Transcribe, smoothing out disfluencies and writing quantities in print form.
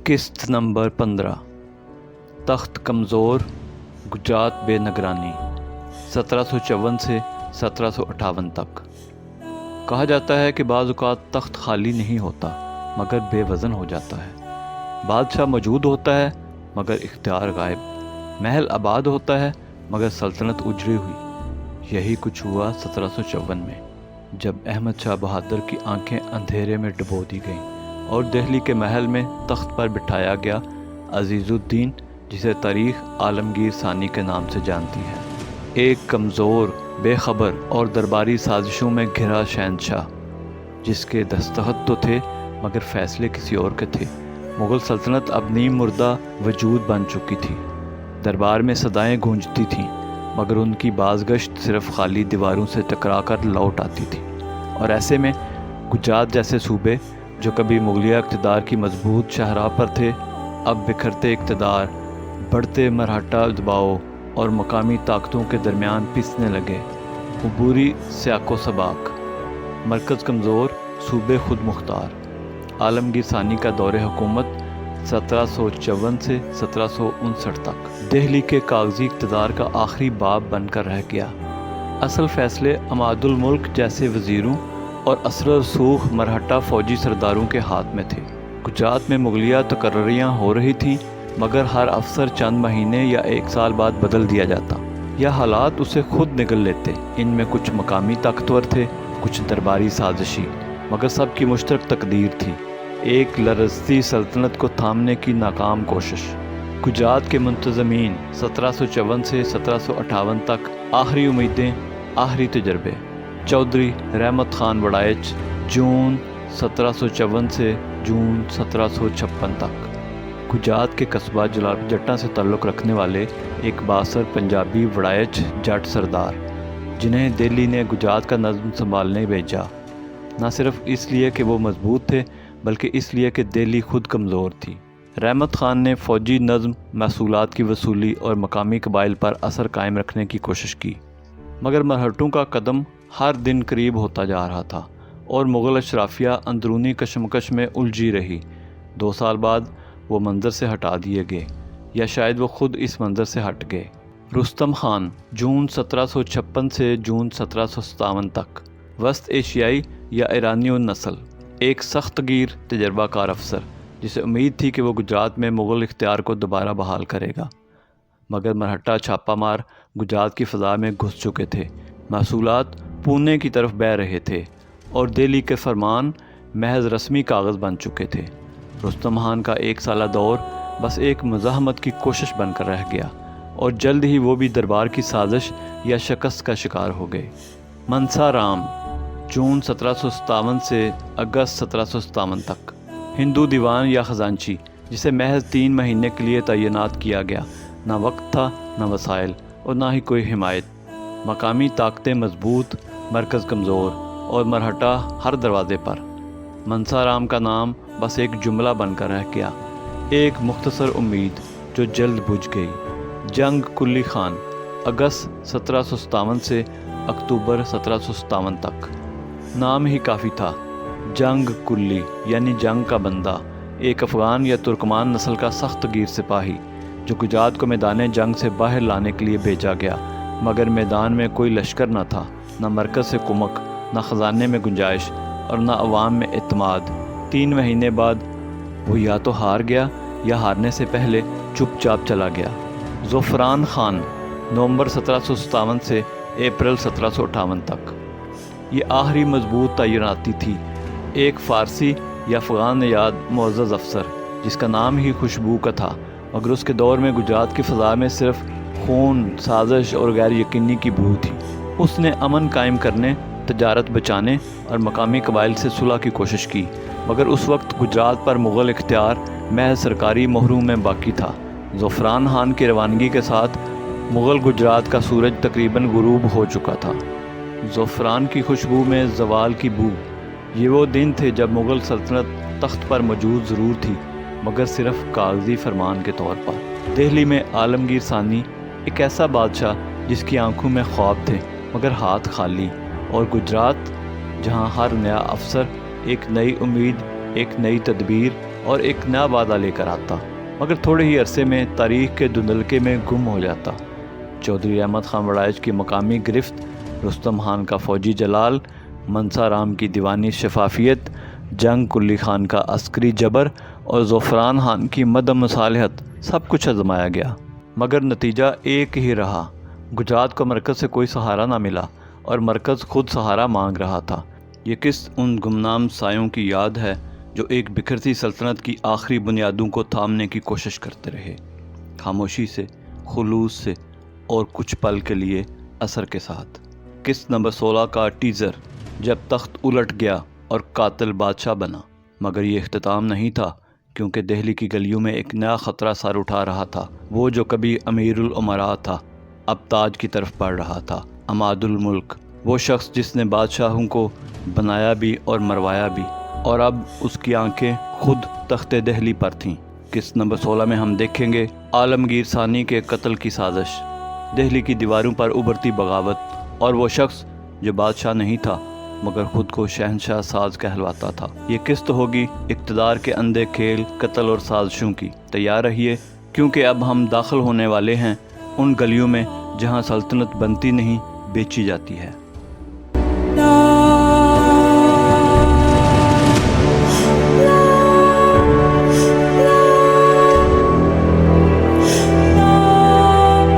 قسط نمبر 15 تخت کمزور گجرات بے نگرانی 1754 سے 1758 تک۔ کہا جاتا ہے کہ بعض اوقات تخت خالی نہیں ہوتا مگر بے وزن ہو جاتا ہے، بادشاہ موجود ہوتا ہے مگر اختیار غائب، محل آباد ہوتا ہے مگر سلطنت اجڑی ہوئی۔ یہی کچھ ہوا 1754 میں، جب احمد شاہ بہادر کی آنکھیں اندھیرے میں ڈبو دی گئیں اور دہلی کے محل میں تخت پر بٹھایا گیا عزیز الدین، جسے تاریخ عالمگیر ثانی کے نام سے جانتی ہے، ایک کمزور، بے خبر اور درباری سازشوں میں گھرا شہنشاہ، جس کے دستخط تو تھے مگر فیصلے کسی اور کے تھے۔ مغل سلطنت اب نیم مردہ وجود بن چکی تھی، دربار میں صدائیں گونجتی تھیں مگر ان کی بازگشت صرف خالی دیواروں سے ٹکرا کر لوٹ آتی تھی، اور ایسے میں گجرات جیسے صوبے جو کبھی مغلیہ اقتدار کی مضبوط شاہراہ پر تھے، اب بکھرتے اقتدار، بڑھتے مراٹھا دباؤ اور مقامی طاقتوں کے درمیان پسنے لگے۔ عبوری سیاق و سباق، مرکز کمزور، صوبے خود مختار۔ عالمگیر ثانی کا دور حکومت 1754 سے 1759 تک دہلی کے کاغذی اقتدار کا آخری باب بن کر رہ گیا۔ اصل فیصلے عماد الملک جیسے وزیروں اور اثر رسوخ مرہٹا فوجی سرداروں کے ہاتھ میں تھے۔ گجرات میں مغلیہ تقرریاں ہو رہی تھیں مگر ہر افسر چند مہینے یا ایک سال بعد بدل دیا جاتا یا حالات اسے خود نگل لیتے۔ ان میں کچھ مقامی طاقتور تھے، کچھ درباری سازشی، مگر سب کی مشترک تقدیر تھی ایک لرزتی سلطنت کو تھامنے کی ناکام کوشش۔ گجرات کے منتظمین 1754 سے 1758 تک آخری امیدیں، آخری تجربے۔ چودھری رحمت خان وڑائچ، جون 1754 سے جون 1756 تک۔ گجرات کے قصبہ جلال جٹاں سے تعلق رکھنے والے ایک بااثر پنجابی وڑائچ جٹ سردار، جنہیں دہلی نے گجرات کا نظم سنبھالنے بھیجا، نہ صرف اس لیے کہ وہ مضبوط تھے بلکہ اس لیے کہ دہلی خود کمزور تھی۔ رحمت خان نے فوجی نظم، محصولات کی وصولی اور مقامی قبائل پر اثر قائم رکھنے کی کوشش کی، مگر مرہٹوں کا قدم ہر دن قریب ہوتا جا رہا تھا اور مغل اشرافیہ اندرونی کشمکش میں الجھی رہی۔ 2 سال بعد وہ منظر سے ہٹا دیے گئے، یا شاید وہ خود اس منظر سے ہٹ گئے۔ رستم خان، جون 1756 سے جون 1757 تک، وسط ایشیائی یا ایرانی النسل، ایک سخت گیر تجربہ کار افسر، جسے امید تھی کہ وہ گجرات میں مغل اختیار کو دوبارہ بحال کرے گا، مگر مرہٹا چھاپہ مار گجرات کی فضا میں گھس چکے تھے، محصولات پونے کی طرف بہہ رہے تھے اور دہلی کے فرمان محض رسمی کاغذ بن چکے تھے۔ رستم خان کا 1 سالہ دور بس ایک مزاحمت کی کوشش بن کر رہ گیا اور جلد ہی وہ بھی دربار کی سازش یا شکست کا شکار ہو گئے۔ منسا رام، جون 1757 سے اگست 1757 تک، ہندو دیوان یا خزانچی، جسے محض 3 مہینے کے لیے تعینات کیا گیا۔ نہ وقت تھا، نہ وسائل، اور نہ ہی کوئی حمایت۔ مقامی طاقتیں مضبوط، مرکز کمزور، اور مرہٹا ہر دروازے پر۔ منسا رام کا نام بس ایک جملہ بن کر رہ گیا، ایک مختصر امید جو جلد بجھ گئی۔ جنگ کلی خان، اگست 1757 سے اکتوبر 1757 تک۔ نام ہی کافی تھا، جنگ کلی یعنی جنگ کا بندہ، ایک افغان یا ترکمان نسل کا سخت گیر سپاہی جو گجرات کو میدان جنگ سے باہر لانے کے لیے بھیجا گیا، مگر میدان میں کوئی لشکر نہ تھا، نہ مرکز سے کمک، نہ خزانے میں گنجائش، اور نہ عوام میں اعتماد۔ 3 مہینے بعد وہ یا تو ہار گیا یا ہارنے سے پہلے چپ چاپ چلا گیا۔ زعفران خان، نومبر 1757 سے اپریل 1758 تک۔ یہ آخری مضبوط تعیناتی تھی، ایک فارسی یا افغان نژاد معزز افسر جس کا نام ہی خوشبو کا تھا، مگر اس کے دور میں گجرات کی فضا میں صرف خون، سازش اور غیر یقینی کی بو تھی۔ اس نے امن قائم کرنے، تجارت بچانے اور مقامی قبائل سے صلح کی کوشش کی، مگر اس وقت گجرات پر مغل اختیار محض سرکاری مہروں میں باقی تھا۔ زعفران خان کی روانگی کے ساتھ مغل گجرات کا سورج تقریباً غروب ہو چکا تھا۔ زعفران کی خوشبو میں زوال کی بو۔ یہ وہ دن تھے جب مغل سلطنت تخت پر موجود ضرور تھی مگر صرف کاغذی فرمان کے طور پر۔ دہلی میں عالمگیر ثانی ایک ایسا بادشاہ جس کی آنکھوں میں خواب تھے مگر ہاتھ خالی، اور گجرات جہاں ہر نیا افسر ایک نئی امید، ایک نئی تدبیر اور ایک نیا وعدہ لے کر آتا، مگر تھوڑے ہی عرصے میں تاریخ کے دھندلکے میں گم ہو جاتا۔ چودھری احمد خان وڑائچ کی مقامی گرفت، رستم خان کا فوجی جلال، منسا رام کی دیوانی شفافیت، جنگ قلی خان کا عسکری جبر اور زعفران خان کی مدم مصالحت، سب کچھ آزمایا گیا، مگر نتیجہ ایک ہی رہا۔ گجرات کو مرکز سے کوئی سہارا نہ ملا اور مرکز خود سہارا مانگ رہا تھا۔ یہ قسط ان گمنام سایوں کی یاد ہے جو ایک بکھرتی سلطنت کی آخری بنیادوں کو تھامنے کی کوشش کرتے رہے، خاموشی سے، خلوص سے اور کچھ پل کے لیے اثر کے ساتھ۔ قسط نمبر 16 کا ٹیزر، جب تخت الٹ گیا اور قاتل بادشاہ بنا۔ مگر یہ اختتام نہیں تھا، کیونکہ دہلی کی گلیوں میں ایک نیا خطرہ سر اٹھا رہا تھا۔ وہ جو کبھی امیر الامراء تھا، اب تاج کی طرف بڑھ رہا تھا، عماد الملک، وہ شخص جس نے بادشاہوں کو بنایا بھی اور مروایا بھی، اور اب اس کی آنکھیں خود تخت دہلی پر تھیں۔ قسط نمبر 16 میں ہم دیکھیں گے عالمگیر ثانی کے قتل کی سازش، دہلی کی دیواروں پر ابھرتی بغاوت، اور وہ شخص جو بادشاہ نہیں تھا مگر خود کو شہنشاہ ساز کہلواتا تھا۔ یہ قسط ہوگی اقتدار کے اندھے کھیل، قتل اور سازشوں کی۔ تیار رہیے، کیونکہ اب ہم داخل ہونے والے ہیں ان گلیوں میں جہاں سلطنت بنتی نہیں، بیچی جاتی ہے۔